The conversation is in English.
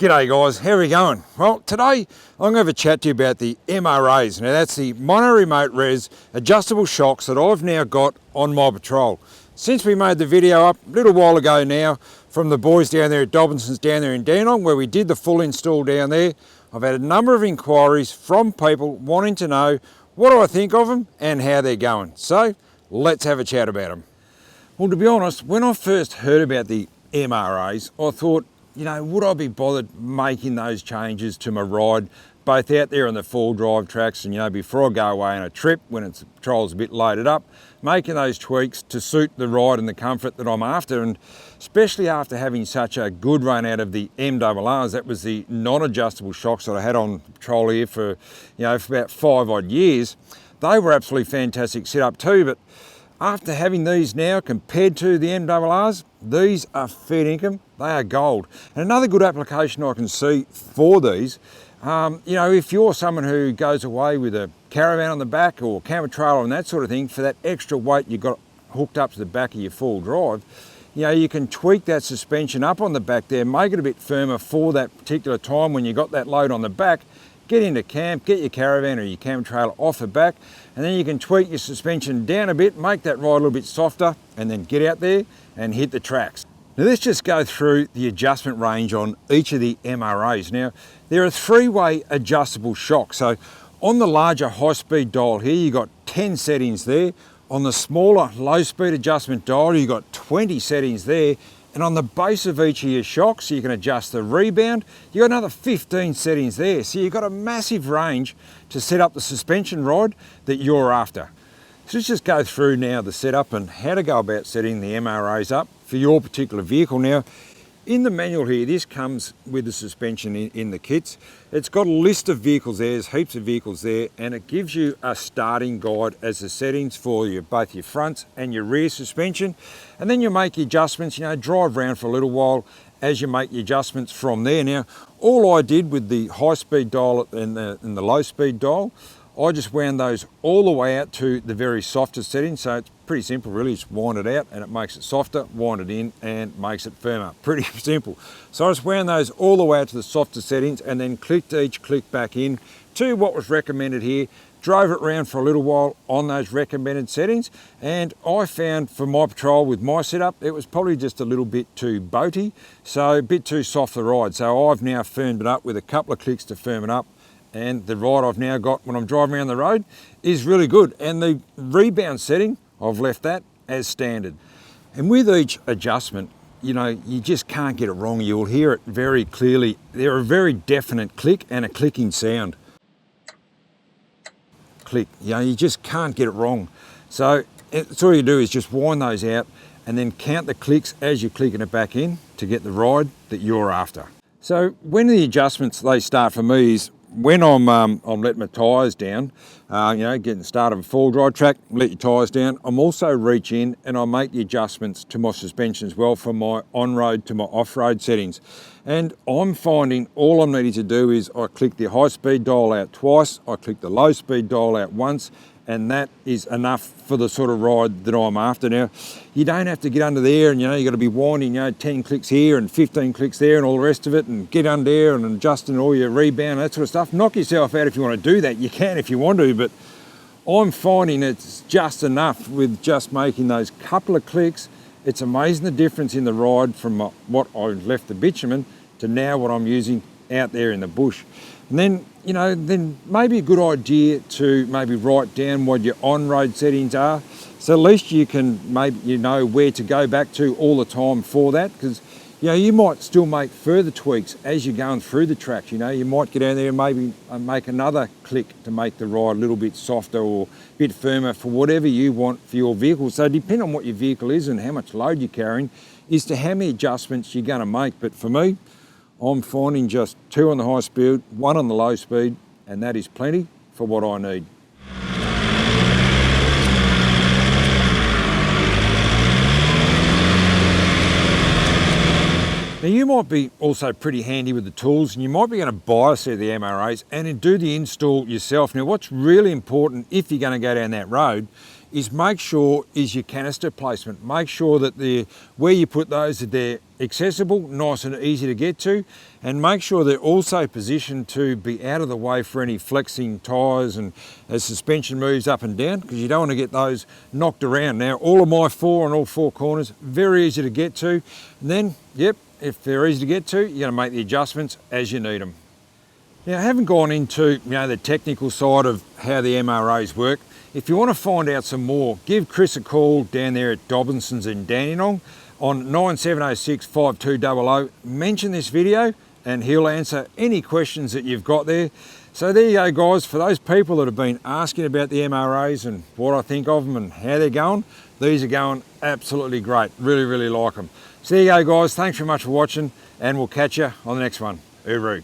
G'day guys, how are we going? Well, today I'm going to have a chat to you about the MRAs. Now that's the mono remote res adjustable shocks that I've now got on my Patrol. Since we made the video up a little while ago now from the boys down there at Dobinsons down there in Dandenong, where we did the full install down there, I've had a number of inquiries from people wanting to know what do I think of them and how they're going. So let's have a chat about them. Well, to be honest, when I first heard about the MRAs, I thought, you know, would I be bothered making those changes to my ride, both out there on the full drive tracks and, you know, before I go away on a trip when the Patrol's a bit loaded up, making those tweaks to suit the ride and the comfort that I'm after. And especially after having such a good run out of the MRRs, that was the non-adjustable shocks that I had on Patrol here for, you know, for about 5 odd years. They were absolutely fantastic setup too, but after having these now compared to the MRRs, these are fair income, they are gold. And another good application I can see for these, you know, if you're someone who goes away with a caravan on the back or camper trailer and that sort of thing, for that extra weight you've got hooked up to the back of your full drive, you know, you can tweak that suspension up on the back there, make it a bit firmer for that particular time when you got that load on the back. Get into camp, get your caravan or your camper trailer off the back, and then you can tweak your suspension down a bit, make that ride a little bit softer, and then get out there and hit the tracks. Now let's just go through the adjustment range on each of the MRAs. Now, there are 3-way adjustable shocks. So on the larger high-speed dial here, you've got 10 settings there. On the smaller low-speed adjustment dial, you've got 20 settings there. And on the base of each of your shocks, you can adjust the rebound. You've got another 15 settings there. So you've got a massive range to set up the suspension ride that you're after. So let's just go through now the setup and how to go about setting the MRAs up for your particular vehicle. Now, in the manual here, this comes with the suspension in the kits. It's got a list of vehicles there, there's heaps of vehicles there, and it gives you a starting guide as the settings for both your front and your rear suspension. And then you make your adjustments, you know, drive around for a little while as you make your adjustments from there. Now, all I did with the high-speed dial and the low-speed dial, I just wound those all the way out to the very softest setting. So it's pretty simple really, just wind it out and it makes it softer, wind it in and makes it firmer. Pretty simple. So I just wound those all the way out to the softest settings and then clicked each click back in to what was recommended here, drove it around for a little while on those recommended settings, and I found for my Patrol with my setup, it was probably just a little bit too boaty, so a bit too soft the ride. So I've now firmed it up with a couple of clicks to firm it up, and the ride I've now got when I'm driving around the road is really good. And the rebound setting, I've left that as standard. And with each adjustment, you know, you just can't get it wrong. You'll hear it very clearly. They're a very definite click and a clicking sound. Click, you know, you just can't get it wrong. So it's all you do is just wind those out and then count the clicks as you're clicking it back in to get the ride that you're after. So when the adjustments, they start for me is when I'm letting my tyres down, you know, getting started with full drive track, let your tyres down. I'm also reach in and I make the adjustments to my suspension as well from my on-road to my off-road settings. And I'm finding all I'm needing to do is I click the high-speed dial out twice, I click the low-speed dial out once, and that is enough for the sort of ride that I'm after. Now, you don't have to get under there and, you know, you've got to be winding, you know, 10 clicks here and 15 clicks there and all the rest of it, and get under there and adjusting all your rebound, that sort of stuff. Knock yourself out if you want to do that. You can if you want to, but I'm finding it's just enough with just making those couple of clicks. It's amazing the difference in the ride from what I left the bitumen to now what I'm using out there in the bush. And then, you know, then maybe a good idea to maybe write down what your on-road settings are. So at least you can maybe, you know, where to go back to all the time for that, because, you know, you might still make further tweaks as you're going through the tracks. You know, you might get down there and maybe make another click to make the ride a little bit softer or a bit firmer for whatever you want for your vehicle. So depending on what your vehicle is and how much load you're carrying is to how many adjustments you're going to make. But for me, I'm finding just 2 on the high speed, 1 on the low speed, and that is plenty for what I need. Now you might be also pretty handy with the tools, and you might be going to buy a set of the MRAs and then do the install yourself. Now what's really important if you're going to go down that road is make sure is your canister placement. Make sure that where you put those, that they're accessible, nice and easy to get to, and make sure they're also positioned to be out of the way for any flexing tyres and as suspension moves up and down, because you don't want to get those knocked around. Now, all of my on all four corners, very easy to get to. And then, yep, if they're easy to get to, you're going to make the adjustments as you need them. Now, I haven't gone into the technical side of how the MRAs work. If you want to find out some more, give Chris a call down there at Dobinsons in Dandenong on 9706 5200. Mention this video and he'll answer any questions that you've got there. So there you go, guys. For those people that have been asking about the MRAs and what I think of them and how they're going, these are going absolutely great. Really, really like them. So there you go, guys. Thanks very much for watching, and we'll catch you on the next one. Hooroo.